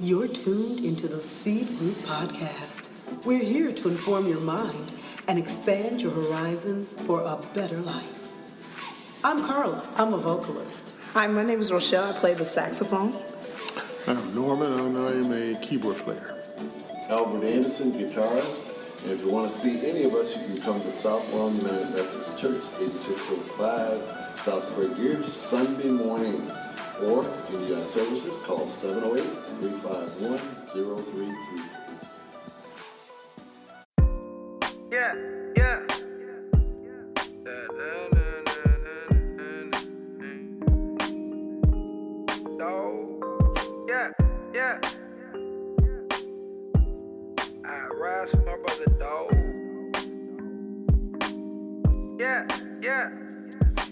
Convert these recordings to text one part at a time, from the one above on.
You're tuned into the Seed Root Podcast. We're here to inform your mind and expand your horizons for a better life. I'm Carla. I'm a vocalist. Hi, my name is Rochelle. I play the saxophone. I'm Norman. I'm a keyboard player. Albert Anderson, guitarist. And if you want to see any of us, you can come to South Long United Methodist Church, 8605 South Craig Gear, Sunday morning. Or if you need our services, call 708-351-0333. Yeah. Yeah. I rise for my brother, dog. Yeah.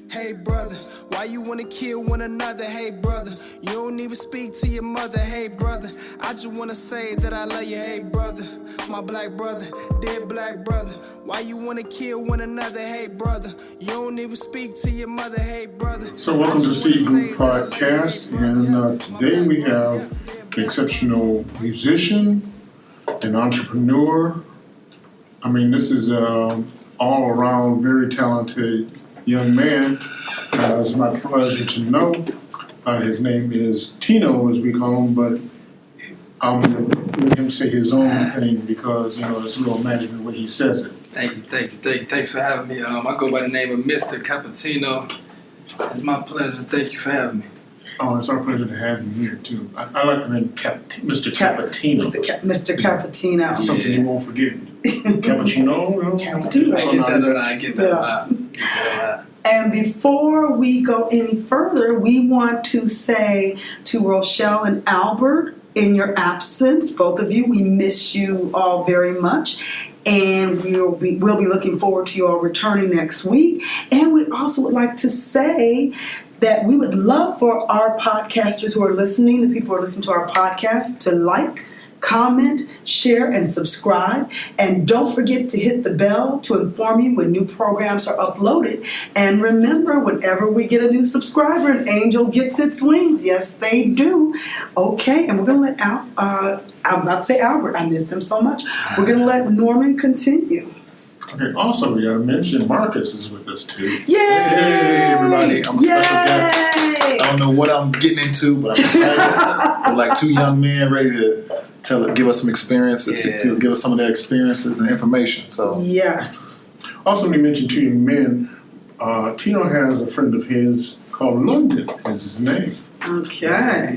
Hey brother, why you wanna kill one another? Hey brother, you don't even speak to your mother. Hey brother, I just wanna say that I love you. Hey brother, my black brother, dead black brother. Why you wanna kill one another? Hey brother, you don't even speak to your mother. Hey brother. So welcome to the Seed Root Podcast, and today we have an exceptional musician, an entrepreneur. I mean, this is all around very talented young man. It's my pleasure to know. His name is Tino, as we call him, but I'm going to let him say his own thing because, it's a little magic the way he says it. Thank you. Thanks for having me. I go by the name of Mr. Capatino. It's my pleasure. Thank you for having me. Oh, it's our pleasure to have you here, too. I like the name Mr. Capatino. Mr. Capatino. Something you won't forget. Cappuccino? Cappuccino. I get that a lot. And before we go any further, we want to say to Rochelle and Albert, in your absence, both of you, we miss you all very much. And we'll be looking forward to you all returning next week. And we also would like to say that we would love for our podcasters who are listening, the people who are listening to our podcast, to like, comment, share, and subscribe. And don't forget to hit the bell to inform you when new programs are uploaded. And remember, whenever we get a new subscriber, an angel gets its wings. Yes, they do. Okay, and we're going to let I'm about to say Albert. I miss him so much. We're going to let Norman continue. Okay, also, we got to mention Marcus is with us, too. Yay! Hey, everybody. I'm a special guest. I don't know what I'm getting into, but I'm excited. We're like two young men ready to give us some experiences, to give us some of their experiences and information. So yes. Also, we mentioned two young men. Tino has a friend of his called London, is his name. Okay.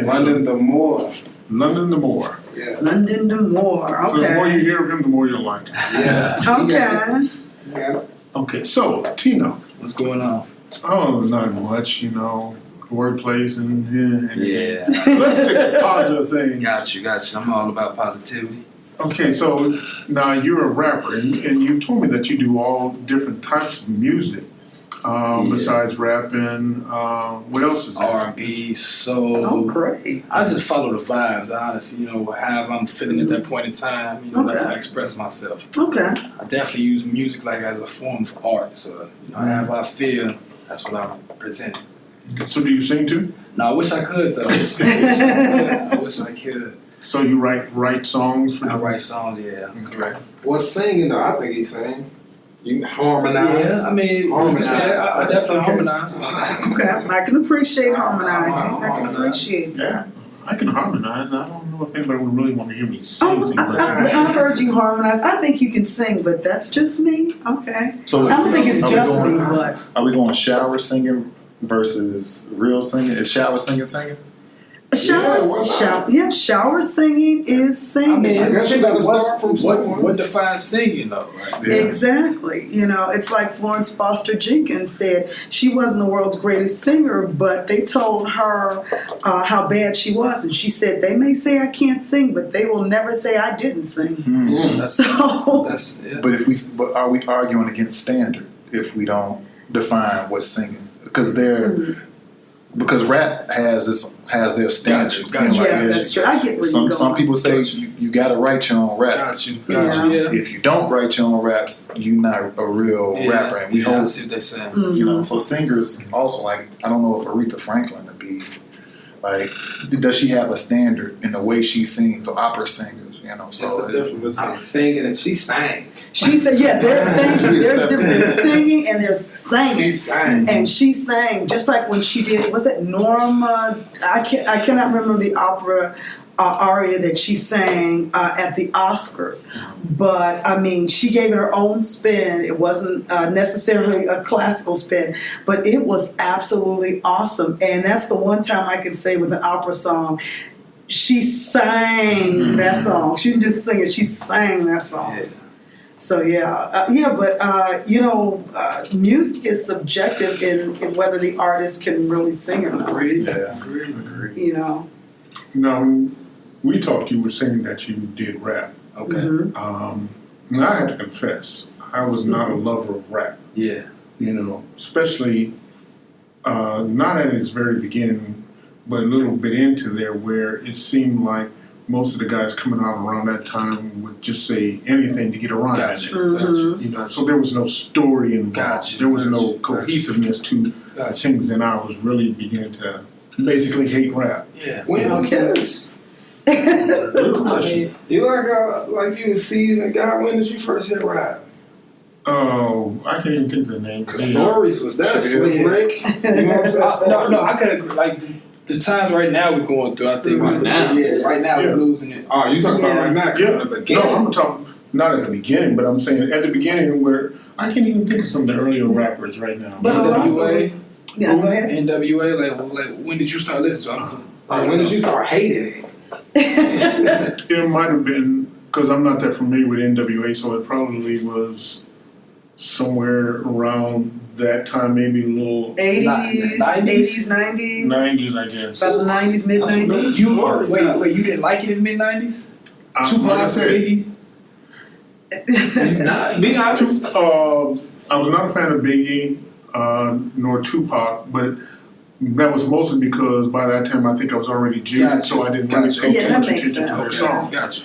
London the Moor. Yeah. London the Moor. Okay. So the more you hear of him, the more you'll like him. yeah. Okay. Yeah. Okay, so Tino. What's going on? Oh, not much, workplace and Yeah. Let's take the positive things. Got you. I'm all about positivity. Okay, so now you're a rapper, and you told me that you do all different types of music besides rapping. What else is there? R&B, soul. Oh, great. I just follow the vibes, honestly. However I'm feeling at that point in time. That's how I express myself. Okay. I definitely use music like as a form of art. So, however I feel, that's what I present. Okay, so do you sing too? No, I wish I could though. I wish I could. So you write songs for I write songs, yeah. Correct. Well, singing though, I think he's saying. You can harmonize. Yeah, I mean, harmonize. I definitely Okay. harmonize. Okay. I can appreciate harmonizing. I can appreciate that. I can harmonize. I don't know if anybody would really want to hear me sing. I heard you harmonize. I think you can sing, but that's just me. Okay. So I don't think it's just me, but. Are we going shower singing versus real singing? Is shower singing? Shower singing is singing. I mean, I guess you gotta start from somewhere. What defines singing though, right? Yeah. Exactly. It's like Florence Foster Jenkins said. She wasn't the world's greatest singer, but they told her how bad she was, and she said, "They may say I can't sing, but they will never say I didn't sing." That's yeah. But are we arguing against standard if we don't define what's singing? Because rap has their standards. Gotcha. Yes, that's true. I get where you're going. Some people say you got to write your own rap. Got you. Yeah. If you don't write your own raps, you're not a real rapper. And we I hold, see what they're saying. so singers also, like, I don't know if Aretha Franklin would be Like, does she have a standard in the way she sings, or opera singers, you know? That's So the difference between singing and she sang. She said, yeah, there's a difference. There's singing and there's singing. She sang. And she sang just like when she did, was it Norma? I cannot remember the opera aria that she sang at the Oscars. But, I mean, she gave it her own spin. It wasn't necessarily a classical spin, but it was absolutely awesome. And that's the one time I can say with an opera song, she sang that song. She didn't just sing it, she sang that song. Yeah. So but you know, music is subjective in whether the artist can really sing or not. Agreed. Yeah. Agreed. You know. Now, we talked, you were saying that you did rap. Okay. Mhm. And I had to confess, I was not a lover of rap. Yeah. You know, especially not at its very beginning, but a little bit into there, where it seemed like most of the guys coming out around that time would just say anything to get around. Gotcha. Mhm. You know, so there was no story involved. Gotcha. There was no Gotcha. cohesiveness to Gotcha. things, and I was really beginning to basically hate rap. Yeah. When was this? Good I question. mean, You like you a seasoned guy. When did you first hit rap? Oh, I can't even think of the name. Cause Stories was that Slick Yeah. Rick? You know what I'm saying? no, I could agree. Like the times right now we're going through. I think Right now? right now Yeah. we're losing it. Oh, you talking about right now? Yeah, At the beginning. no, I'm talking not at the beginning, but I'm saying at the beginning where I can't even think of some of the earlier rappers right now. But NWA, yeah, go ahead. NWA. Like when did you start listening to it? Like, when did you start hating it? It might have been because I'm not that familiar with NWA, so it probably was somewhere around that time, maybe a little 80s, 90s? 90s, 90s, I guess. about the 90s, mid 90s. Wait, you didn't like it in the mid '90s? Like I Tupac, said, Biggie. Not being honest. I was not a fan of Biggie nor Tupac, but that was mostly because by that time I think I was already jaded, Gotcha. so I didn't really Gotcha. pay Yeah, that too much makes attention to their sense. songs. Gotcha.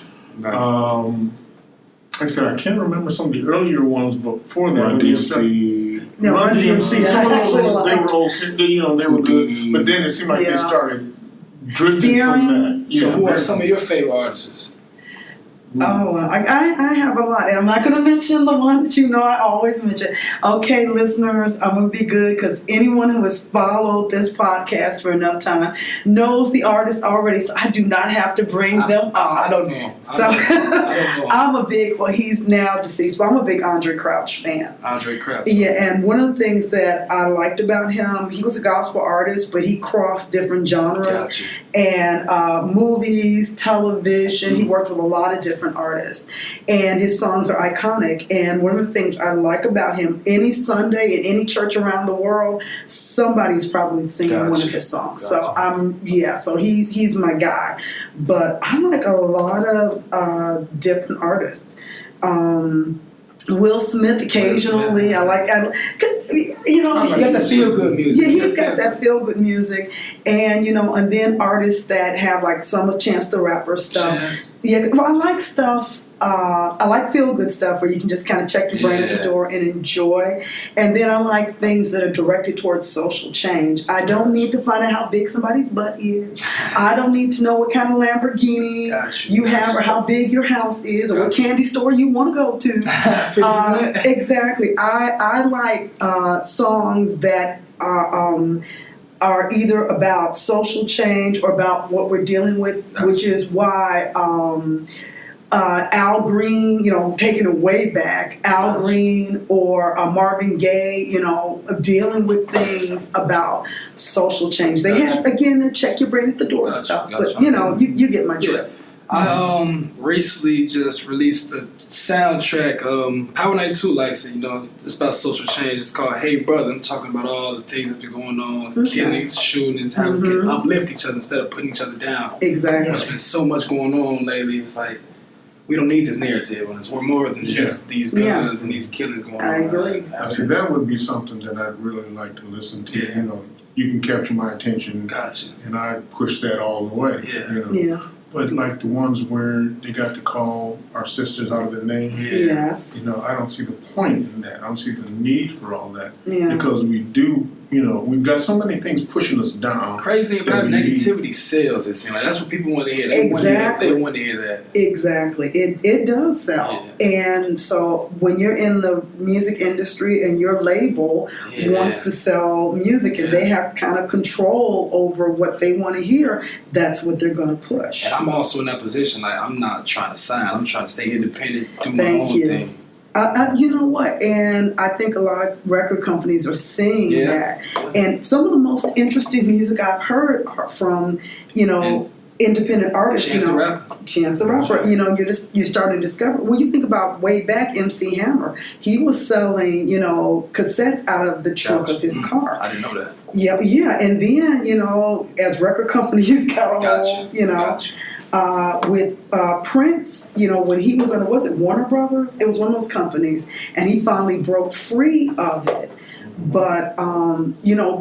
Like I said, I can't remember some of the earlier ones before that. Run DMC. No, Run DMC. Some of actually those they like were okay. They were good, but then it seemed like Yeah. they started drifting Veering. from that. So who are some of your favorite artists? Oh, I have a lot, and I'm not going to mention the one that you know I always mention. Okay, listeners, I'm going to be good because anyone who has followed this podcast for enough time knows the artist already, so I do not have to bring them up. I don't know. So I don't know. I'm a big, well, he's now deceased, but I'm a big Andre Crouch fan. Andre Crouch. Yeah, and one of the things that I liked about him, he was a gospel artist, but he crossed different genres Gotcha. and movies, television. He worked with a lot of different artists, and his songs are iconic. And one of the things I like about him, any Sunday in any church around the world, somebody's probably singing one of his songs. So so he's my guy. But I like a lot of different artists. Will Smith occasionally. I like, you know, You got the feel good music. yeah, he's got that feel good music, and you know, and then artists that have like some of Chance the Rapper stuff. Chance. Yeah, well, I like stuff. I like feel good stuff where you can just kind of check your brain at the Yeah. door and enjoy. And then I like things that are directed towards social change. I don't need to find out how big somebody's butt is. I don't need to know what kind of Lamborghini Gotcha. you have or how big your house is or what candy store you want to go to. Exactly. I like songs that are either about social change or about what we're dealing with, which is why Al Green, you know, taking it way back, Al Green or Marvin Gaye, you know, dealing with things about social change. They have, again, the check your brain at the door stuff, but you know, you get my drift. I recently just released the soundtrack. Power 92 likes it. You know, it's about social change. It's called Hey Brother. I'm talking about all the things that are going on, killings, shootings, how we can uplift each other instead of putting each other down. Exactly. There's been so much going on lately. It's like we don't need this narrative. We're more than just these guns and these killings going on. I agree. I see, that would be something that I'd really like to listen to. Yeah. You know, you can capture my attention, Gotcha. and I push that all the way. Yeah. You know? Yeah. But like the ones where they got to call our sisters out of their name, Yes. you know, I don't see the point in that. I don't see the need for all that Yeah. because we do we've got so many things pushing us down. Crazy thing about that we need. negativity sells. It seems like that's what people want to hear. They Exactly. want to hear that. Exactly. It does sell. And so when you're in the music industry and your label wants to sell music and they have kind of control over what they want to hear, that's what they're going to push. And I'm also in that position. Like, I'm not trying to sign. I'm trying to stay independent, do my Thank own you. thing. You know what? And I think a lot of record companies are seeing that. And some of the most interesting music I've heard are from, independent artists. Chance the Rapper. Chance the Rapper. You're starting to discover. Well, you think about way back, MC Hammer. He was selling, cassettes out of the trunk of his car. I didn't know that. Yeah. And then, as record companies got on, with Prince, when he was was it Warner Brothers? It was one of those companies, and he finally broke free of it. But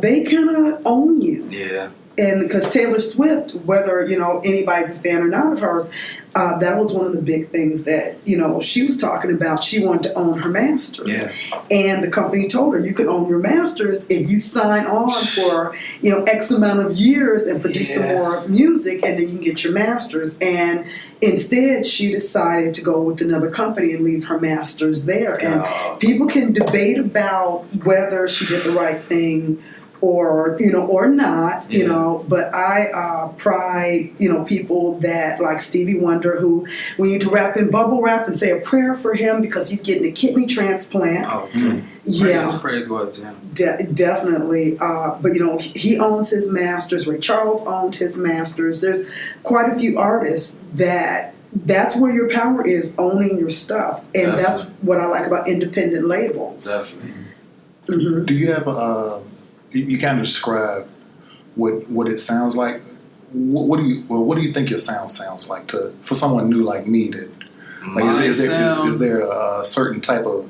they kind of own you. Yeah. And because Taylor Swift, whether anybody's a fan or not of hers, that was one of the big things that she was talking about. She wanted to own her masters, and the company told her you can own your masters if you sign on for X amount of years and produce some more music, and then you can get your masters. And instead, she decided to go with another company and leave her masters there. And people can debate about whether she did the right thing or not, but I pride, people that like Stevie Wonder, who we need to rap in bubble wrap and say a prayer for him because he's getting a kidney transplant. Praise God to him. Definitely. But he owns his masters. Ray Charles owned his masters. There's quite a few artists that's where your power is, owning your stuff. And that's what I like about independent labels. Definitely. Mm-hmm. Do you have you kind of describe what it sounds like. What do you think your sound sounds like for someone new like me? Is there a certain type of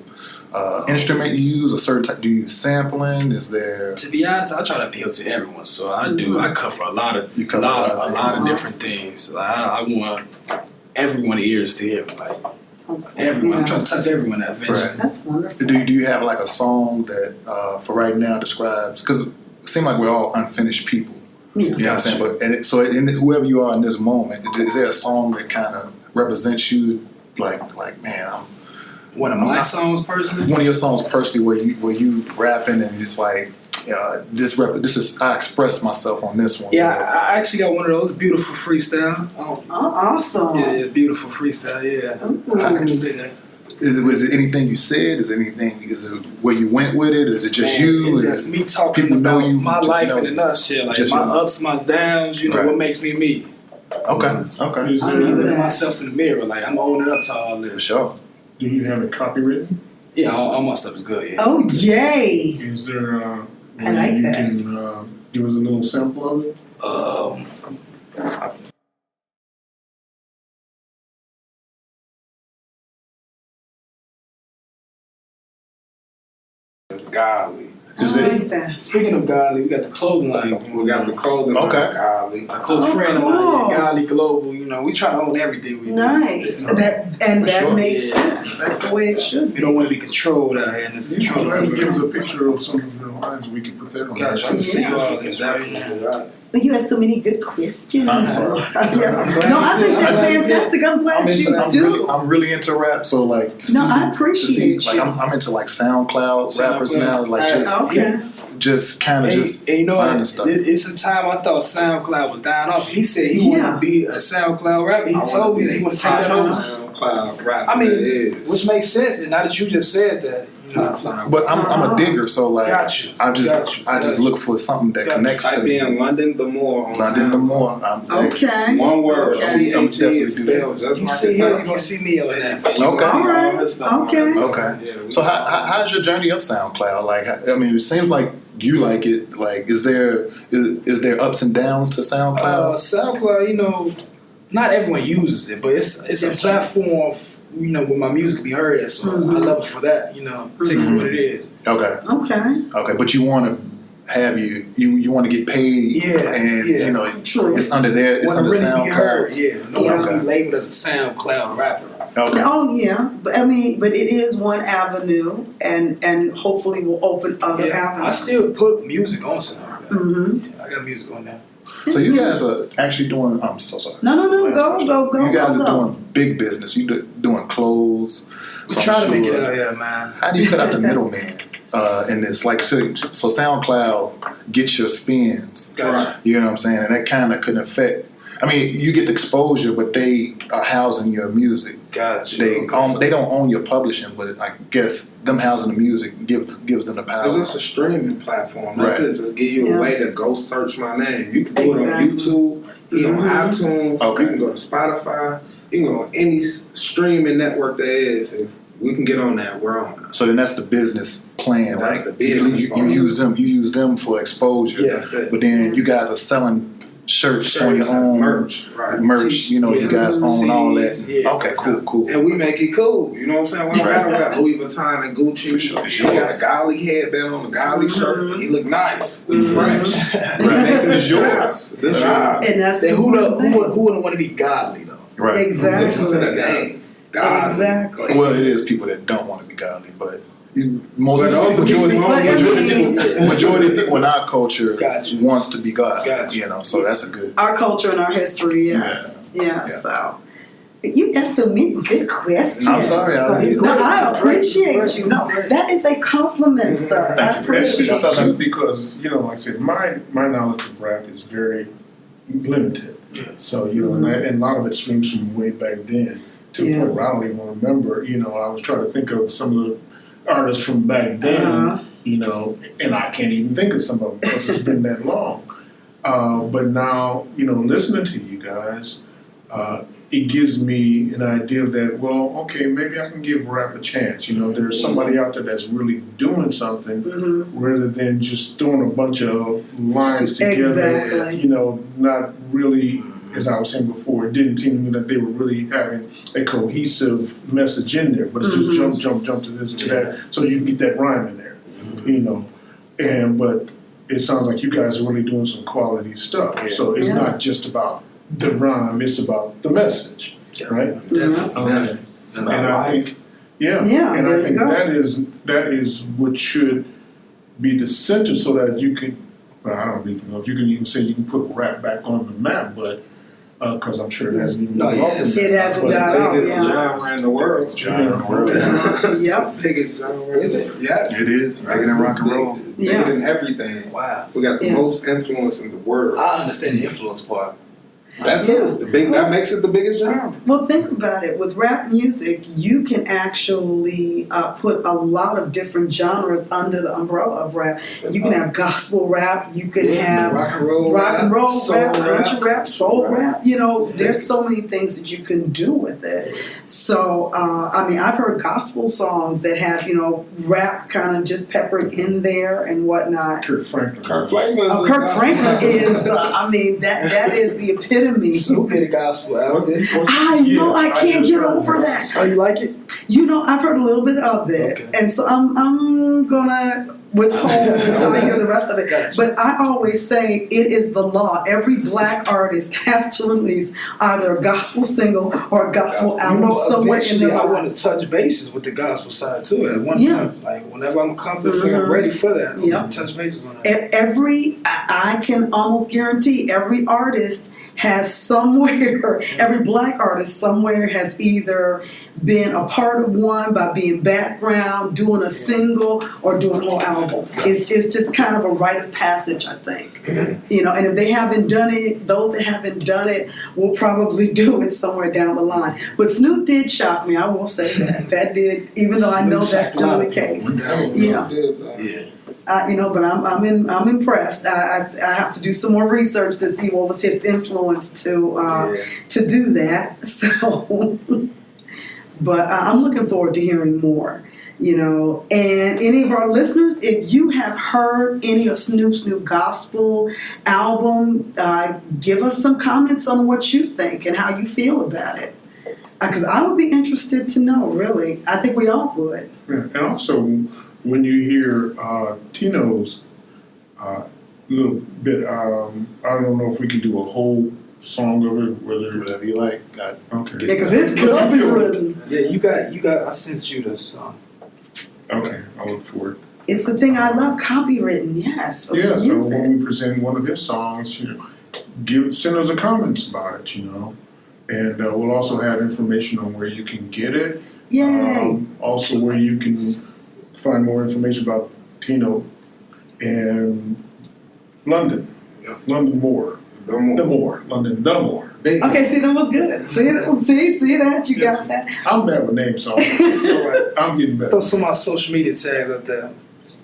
instrument you use? A certain type? Do you use sampling? Is there? To be honest, I try to appeal to everyone, so I do. Mm-hmm. I cover a lot of different things. Like, I want everyone's ears to hear. Like everyone, I'm trying to touch everyone that eventually. Right. That's wonderful. Do you have like a song that for right now describes? Because it seems like we're all unfinished people. Yeah. You know what I'm saying? But whoever you are in this moment, is there a song that kind of represents you? Like man, one of my songs personally. One of your songs personally, where you rapping and it's like, this is I express myself on this one. Yeah, I actually got one of those. Beautiful freestyle. Awesome. Yeah, beautiful freestyle. Yeah, I can say that. Was it anything you said? Is it where you went with it? Is it just you? It's just me talking people about know you, my life in a nutshell. Like my ups, my downs. What makes me me. Okay. I look at myself in the mirror. Like I'm owning up to all this. For sure. Do you have it copywritten? Yeah, all my stuff is good. Yeah. Oh yay! Is there? I like that. You can give us a little sample of it. It's godly. Speaking of godly, we got the clothing line. We got the clothing line, godly. A close friend of mine, Godly Global. We try to own everything we do. Nice. That makes sense. That's the way it should be. You don't want to be controlled out here in this control. Give us a picture of some of your lines. We can put that on. Gotcha. I can see all this right now. You had so many good questions. I'm sorry. No, I think that's fantastic. I'm glad you do. I'm really into rap, so like. I appreciate you. I'm into like SoundCloud rappers now, like just kind of finding stuff. It's a time I thought SoundCloud was dying off. He said he wanted to be a SoundCloud rapper. He told me that he want to take that over. SoundCloud rapper. I mean, which makes sense. And now that you just said that. But I'm a digger, so like I just look for something that connects to me. Type in London the More. London the More. Okay. One word. Okay. CHE is spelled just like it. You can see me on that. Okay. Okay. So how's your journey of SoundCloud? Like, I mean, it seems like you like it. Like, is there ups and downs to SoundCloud? SoundCloud, not everyone uses it, but it's a platform, where my music can be heard. So I love it for that. Take it for what it is. Okay. But you want to have you want to get paid, it's under there. It's under really SoundCloud. be heard. Yeah, no one's be labeled as a SoundCloud rapper. Okay. Oh yeah, but I mean, but it is one avenue, and hopefully will open other avenues. I still put music on SoundCloud. Mm-hmm. I got music on there. So you guys are actually doing. I'm so sorry. No, go. You guys go. are doing big business. You doing clothes. We So I'm try to make it sure- out here, man. How do you cut out the middleman in this? Like, so SoundCloud gets your spins. Gotcha. You know what I'm saying? And that kind of could affect. I mean, you get the exposure, but they are housing your music. Gotcha. They don't own your publishing, but I guess them housing the music gives them the power. Because it's a streaming platform. This Right. is just give you a way to go search my name. You can do it on Exactly. YouTube, on iTunes. Okay. You can go to Spotify. You can go on any streaming network there is. If we can get on that, we're on it. So then that's the business plan, That's right? the business You part. use them for exposure. Yeah, that's it. But then you guys are selling shirts on your own merch, right? merch. You know, you guys own all that. Yeah. Okay, cool. And we make it cool. You know what I'm saying? We don't Right. gotta wear Louis Vuitton and Gucci. For sure. It's He got yours. a Golly headband on, a Golly shirt. He look nice. We fresh. Right. Making It's it yours. This job. And that's Then the who thing. wouldn't want to be godly though? Right. Exactly. Listen to the name. God. Exactly. Well, it is people that don't want to be godly, but most But those majority people- of people in our culture Gotcha. wants to be God. Gotcha. You know, so that's a good. Our culture and our history, yes. Yeah. Yeah. So you got so many good questions. I'm sorry, No, I appreciate you. No, that is a compliment, sir. Thank I you. appreciate Because, you. because, like I said, my knowledge of rap is very limited. So, and a lot of it streams from way back then to the Yeah. point where I don't even remember. I was trying to think of some of the artists from back then, and I can't even think of some of them because it's been that long. But now, listening to you guys, it gives me an idea that, well, okay, maybe I can give rap a chance. There's somebody out there that's really doing something rather than just throwing a bunch of lines together. Exactly. Not really, as I was saying before, it didn't seem to me that they were really having a cohesive message in there, but it's just jump to this to that, so you can get that rhyme in there, but it sounds like you guys are really doing some quality stuff. So it's not just about the rhyme; it's about the message, right? Okay. And I think, Yeah, and there I you think go. that is what should be the center, so that you can. Well, I don't even know if you can even say you can put rap back on the map, but because I'm sure it hasn't even moved off. It hasn't got out, Biggest yeah. genre in the world. Yep. Biggest genre. Is it? Yes. It is bigger than rock and roll. Yeah. Bigger than everything. Wow. We got the Yeah. most influence in the world. I understand the influence part. That's Yeah. it. That makes it the biggest genre. Well, think about it. With rap music, you can actually put a lot of different genres under the umbrella of rap. You can have gospel rap. You can have rock and roll roll rap, soul country rap, soul rap. Right. There's so many things that you can do with it. So, I've heard gospel songs that have, rap kind of just peppered in there and whatnot. Kirk Franklin. Kirk Franklin. Oh, Kirk Franklin is that is the epitome. Snoop did a gospel album. I know, I can't get over that. Oh, you like it? I've heard a little bit of it, Okay. and so I'm gonna withhold until I hear the rest of it. Gotcha. But I always say it is the law. Every black artist has to release either a gospel single or a gospel album somewhere in eventually their I want lives. to touch bases with the gospel side too. At one Yeah. point, like whenever I'm comfortable, I'm ready for that. I'm Yep. gonna touch bases on that. I can almost guarantee every artist has somewhere, every black artist somewhere has either been a part of one by being background, doing a single, or doing a whole album. It's just kind of a rite of passage, I think. And if they haven't done it, those that haven't done it will probably do it somewhere down the line. But Snoop did shock me, I will say that. That did, even though I know that's still the case. Yeah. But I'm impressed. I have to do some more research to see what was his influence to do that. So, but I'm looking forward to hearing more. And any of our listeners, if you have heard any of Snoop's new gospel album, give us some comments on what you think and how you feel about it. Because I would be interested to know, really. I think we all would. Yeah. And also, when you hear Tino's little bit, I don't know if we can do a whole song of it, Whatever you like. Okay. Yeah, because it's copywritten. Yeah, you got. I sent you the song. Okay, I'll look for it. It's the thing I love, copywritten. Yes. Yeah, so Music. when we present one of his songs, send us a comments about it, and we'll also have information on where you can get it. Yay. Also, where you can find more information about Tino in London. Yeah. London More. London the More. Okay, see, that was good. See that? You got that? I'm bad with names, so I'm getting better. Throw some of my social media tags out there.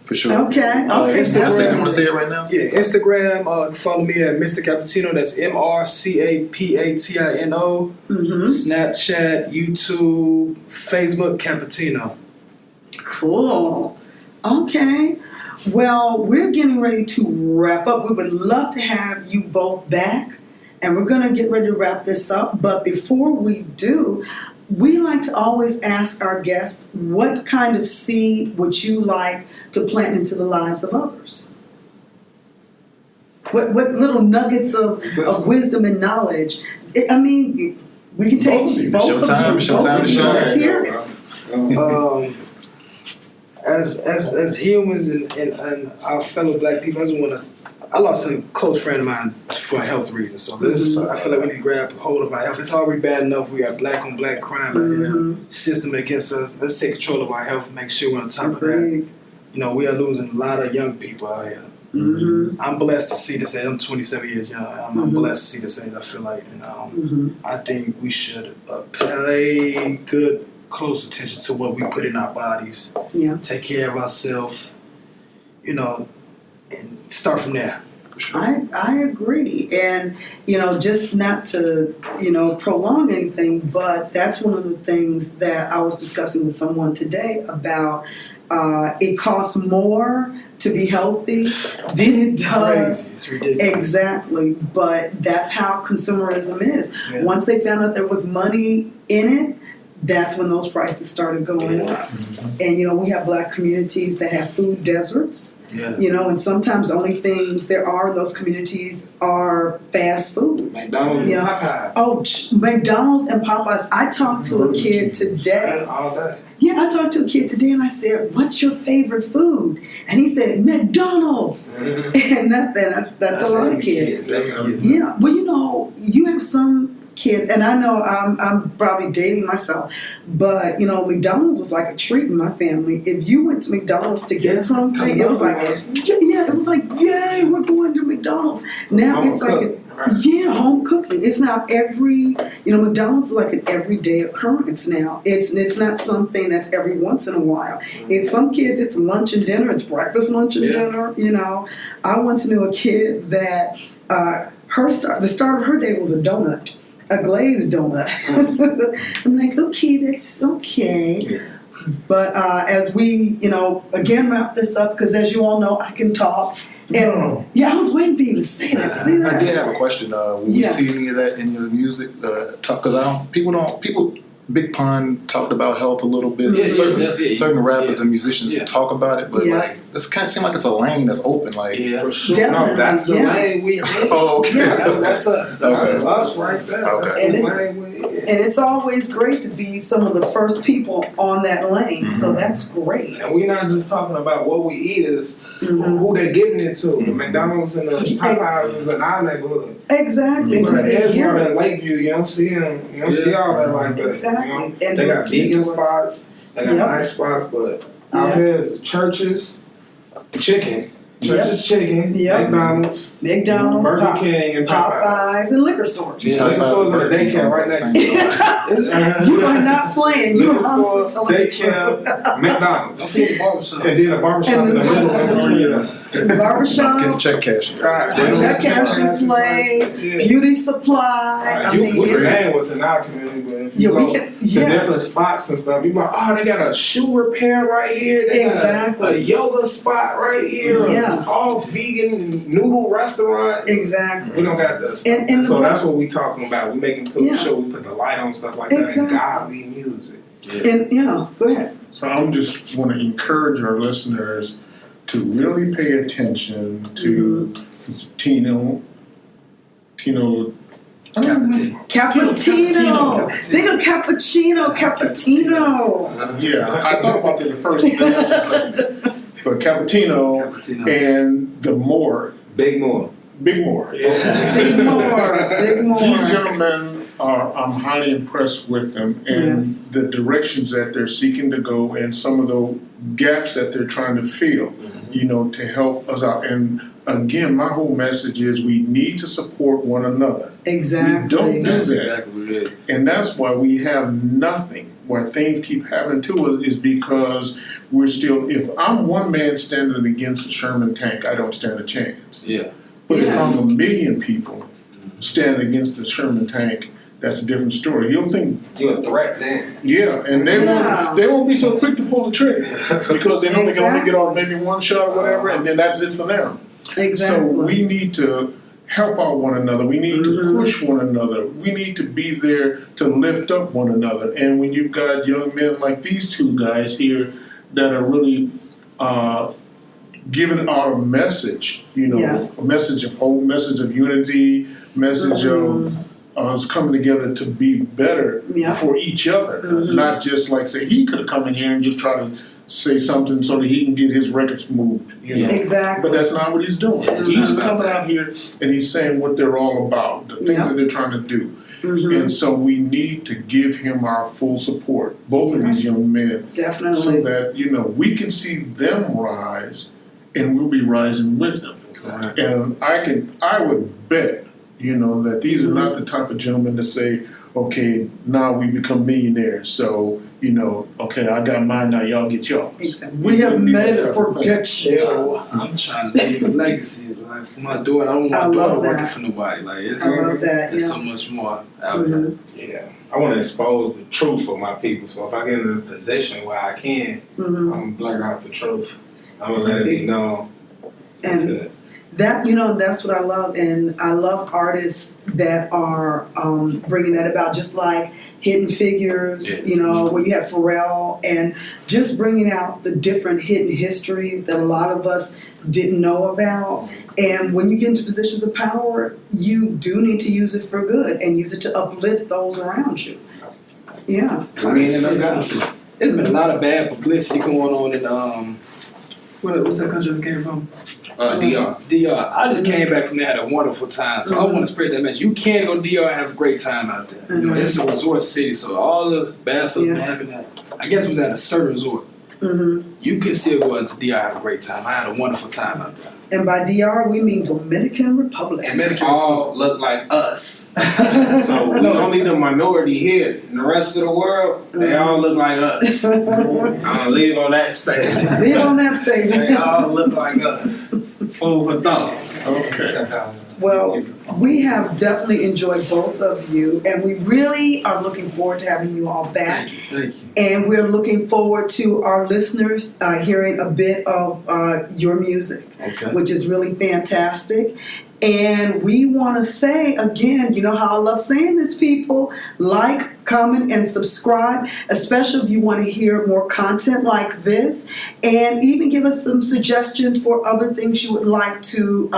For sure. Okay. Instagram. You want to say it right now? Yeah, Instagram. Follow me at Mr. Capatino. That's MrCapatino. Snapchat, YouTube, Facebook, Capatino. Cool. Okay. Well, we're getting ready to wrap up. We would love to have you both back, and we're going to get ready to wrap this up. But before we do, we like to always ask our guests, what kind of seed would you like to plant into the lives of others? What little nuggets of wisdom and knowledge? We can take both of you. Let's hear it. As humans and our fellow black people, I lost a close friend of mine for health reasons. So I feel like we need to grab hold of our health. It's already bad enough we got black on black crime out here, system against us. Let's take control of our health and make sure we're on top of that. We are losing a lot of young people out here. I'm blessed to see this age. I'm 27 years young. I'm blessed to see this age. I feel like, I think we should pay good, close attention to what we put in our bodies. Yeah. Take care of ourselves, and start from there. Sure. I agree. And, just not to, prolong anything, but that's one of the things that I was discussing with someone today about it costs more to be healthy than it does. Crazy. It's ridiculous. Exactly. But that's how consumerism is. Yeah. Once they found out there was money in it, that's when those prices started going up. And, we have black communities that have food deserts. Yeah. And sometimes the only things there are in those communities are fast food. McDonald's and Popeyes. Oh, McDonald's and Popeyes. I talked to a kid today. All day. Yeah, I talked to a kid today and I said, "What's your favorite food?" And he said, "McDonald's." And that's a lot of kids. Yeah. Well, you have some kids, and I know I'm probably dating myself, but McDonald's was like a treat in my family. If you went to McDonald's to get something, it was like, yay, we're going to McDonald's. Now it's like home cooking. It's now McDonald's is like an everyday occurrence now. It's not something that's every once in a while. It's some kids, it's lunch and dinner, it's breakfast, lunch and dinner. I once knew a kid that the start of her day was a donut. A glazed donut. I'm like, okay, that's okay. But as we, again wrap this up, because as you all know, I can talk. And I was waiting for you to say that. See that? I did have a question. Will we see any of that in your music? Because people. Big Pun talked about health a little bit. Certain rappers and musicians talk about it, but this kind of seems like it's a lane that's open. For sure. Definitely. No, that's the lane we in. Oh, okay. Yeah. That's us. That's us right there. Okay. That's the lane we in. And it's always great to be some of the first people on that lane. So that's great. And we're not just talking about what we eat, is who they're giving it to. The McDonald's and the Popeyes is in our neighborhood. Exactly. But at Edgewater and Lakeview, you don't see them. You don't see all that like that. Exactly. And they got vegan spots, they got nice spots, but out here is churches, chicken. Chicken, McDonald's, Burger King, and Popeyes, and liquor stores. Yeah, liquor stores and a daycare right next to it. You are not playing. You are daycare, McDonald's, and then a barbershop in the middle. Barbershop, get the check cashing. Check cashing place, beauty supply. We ran what's in our community, but if you go to different spots and stuff, you're like, they got a shoe repair right here. They got a yoga spot right here. All vegan noodle restaurant. Exactly. We don't got that stuff. And so that's what we talking about. We making sure we put the light on stuff like that and godly music. And go ahead. So I'm just want to encourage our listeners to really pay attention to Tino Capatino. Think of cappuccino. Yeah, I thought about that at first. But Capatino and the Moore. Big Moore. Big More. These gentlemen I'm highly impressed with them and the directions that they're seeking to go and some of the gaps that they're trying to fill, to help us out. And again, my whole message is we need to support one another. Exactly. We don't do That's that. exactly it. And that's why we have nothing. Why things keep happening to us is because we're still, if I'm one man standing against a Sherman tank, I don't stand a chance. Yeah. But if I'm 1 million people standing against the Sherman tank, that's a different story. He'll think you're a threat then. Yeah, and they won't be so quick to pull the trigger because they know they can only get off maybe one shot or whatever, and then that's it for them. Exactly. So we need to help out one another. We need to push one another. We need to be there to lift up one another. And when you've got young men like these two guys here that are really giving out a message, a message of hope, message of unity, message of us coming together to be better for each other. Not just like say he could have come in here and just try to say something so that he can get his records moved. Exactly. But that's not what he's doing. He's coming out here and he's saying what they're all about, the things that they're trying to do. And so we need to give him our full support, both of these young men. Definitely. So that, we can see them rise and we'll be rising with them. And I would bet, that these are not the type of gentlemen to say, okay, now we become millionaires. So, okay, I got mine, now y'all get yours. Exactly. We have made it forget you. I'm trying to leave a legacy. Like for my daughter, I don't want my daughter working for nobody. Like it's so much more out there. Yeah. I want to expose the truth for my people. So if I get in a position where I can, I'm gonna blurt out the truth. I'm gonna let it be known. And that's what I love, and I love artists that are bringing that about, just like Hidden Figures, where you have Pharrell, and just bringing out the different hidden histories that a lot of us didn't know about. And when you get into positions of power, you do need to use it for good and use it to uplift those around you. Yeah. There's been a lot of bad publicity going on in what's that country I came from? DR. I just came back from there, had a wonderful time. So I want to spread that message. You can go to DR and have a great time out there. It's a resort city, so all the bad stuff that happened I guess it was at a certain resort. You can still go out to DR and have a great time. I had a wonderful time out there. And by DR, we mean Dominican Republic. And all look like us. So we only the minority here. In the rest of the world, they all look like us. I'm going to leave on that statement. Leave on that statement. They all look like us. Food for thought. Okay. Well, we have definitely enjoyed both of you, and we really are looking forward to having you all back. Thank you. And we're looking forward to our listeners hearing a bit of your music, which is really fantastic. And we want to say, again, you know how I love saying this, people, like, comment, and subscribe, especially if you want to hear more content like this, and even give us some suggestions for other things you would like to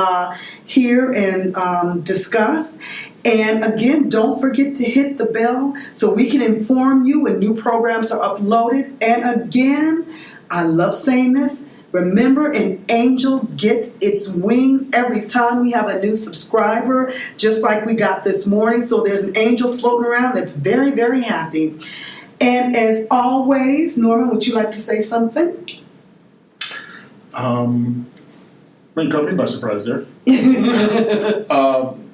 hear and discuss. And again, don't forget to hit the bell so we can inform you when new programs are uploaded. And again, I love saying this, remember, an angel gets its wings every time we have a new subscriber, just like we got this morning. So there's an angel floating around that's very, very happy. And as always, Norman, would you like to say something? You caught me by surprise there.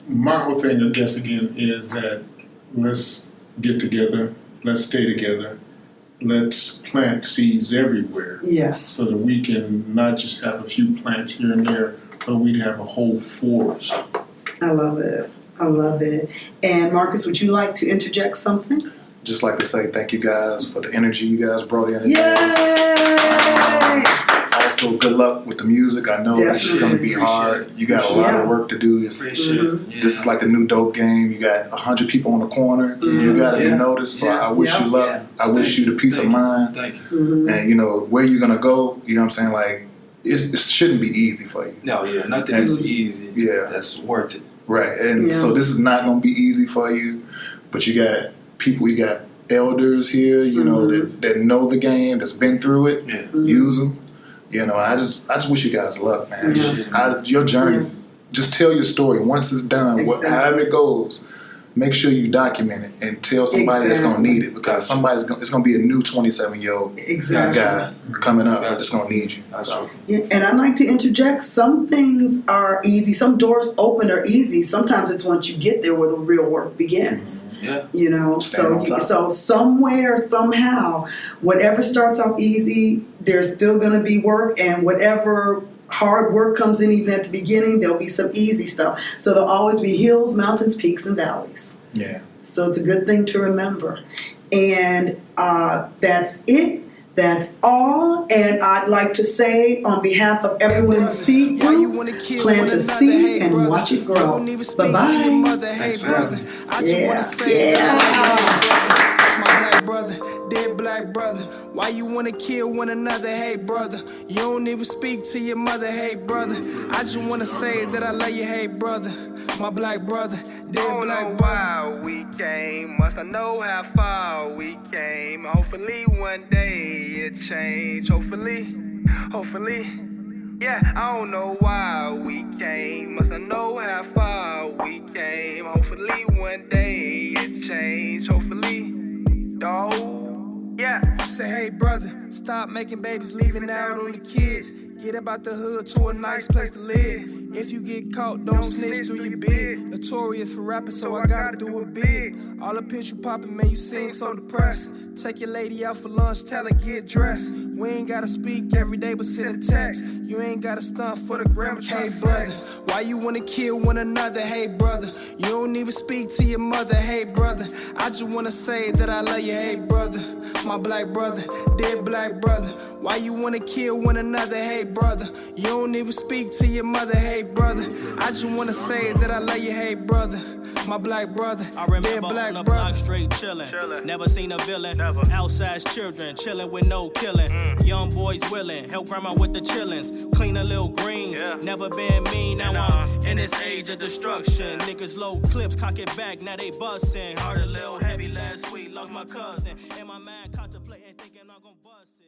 My whole thing, I guess, again, is that let's get together, let's stay together, let's plant seeds everywhere. Yes. So that we can not just have a few plants here and there, but we'd have a whole forest. I love it. I love it. And Marcus, would you like to interject something? Just like to say thank you guys for the energy you guys brought in. Yay! Also, good luck with the music. I know this is going to be hard. You got a lot of work to do. This is like the new dope game. You got 100 people on the corner. You got to be noticed. So I wish you luck. I wish you the peace of mind. Thank you. And where you're going to go, you know what I'm saying? Like, it shouldn't be easy for you. No, nothing is easy. Yeah. That's worth it. Right, and so this is not going to be easy for you, but you got people, you got elders here, you know, that know the game, that's been through it. Use them. You know, I just wish you guys luck, man. Your journey, just tell your story. Once it's done, however it goes, make sure you document it and tell somebody that's going to need it, because it's going to be a new 27-year-old guy coming up that's going to need you. So. And I'd like to interject, some things are easy, some doors open are easy. Sometimes it's once you get there where the real work begins. You know, so somewhere, somehow, whatever starts off easy, there's still going to be work, and whatever hard work comes in even at the beginning, there'll be some easy stuff. So there'll always be hills, mountains, peaks, and valleys. So it's a good thing to remember. And that's it. That's all. And I'd like to say, on behalf of everyone in the seed group, plant a seed and watch it grow. Bye-bye. Thanks for having me. My black brother, dead black brother, why you wanna kill one another? Hey brother, you don't even speak to your mother. Hey brother, I just wanna say that I love you. Hey brother, my black brother, dead black brother. Why we came, must I know how far we came. Hopefully one day it change. Hopefully. Yeah, I don't know why we came. Must I know how far we came. Hopefully one day it change. Hopefully. Dog. Yeah. Say, hey brother, stop making babies, leaving out on the kids. Get up out the hood to a nice place to live. If you get caught, don't snitch, do your bid. Notorious for rapping, so I gotta do it big. All the pills you poppin', man, you seem so depressed. Take your lady out for lunch, tell her get dressed. We ain't gotta speak every day, but send a text. You ain't gotta stunt for the gram, but hey brothers, why you wanna kill one another? Hey brother, you don't even speak to your mother. Hey brother, I just wanna say that I love you. Hey brother, my black brother, dead black brother, why you wanna kill one another? Hey brother, you don't even speak to your mother. Hey brother, I just wanna say that I love you. Hey brother, my black brother, dead black brother. Block straight chillin', never seen a villain. Outside's children chillin' with no killin'. Young boys willin', help grandma with the chillins. Clean a little greens, never been mean. Now I'm in this age of destruction. Niggas low clips, cock it back, now they bustin'. Heart a little heavy last week, lost my cousin. In my mind contemplating, thinking I'm gon' bust it.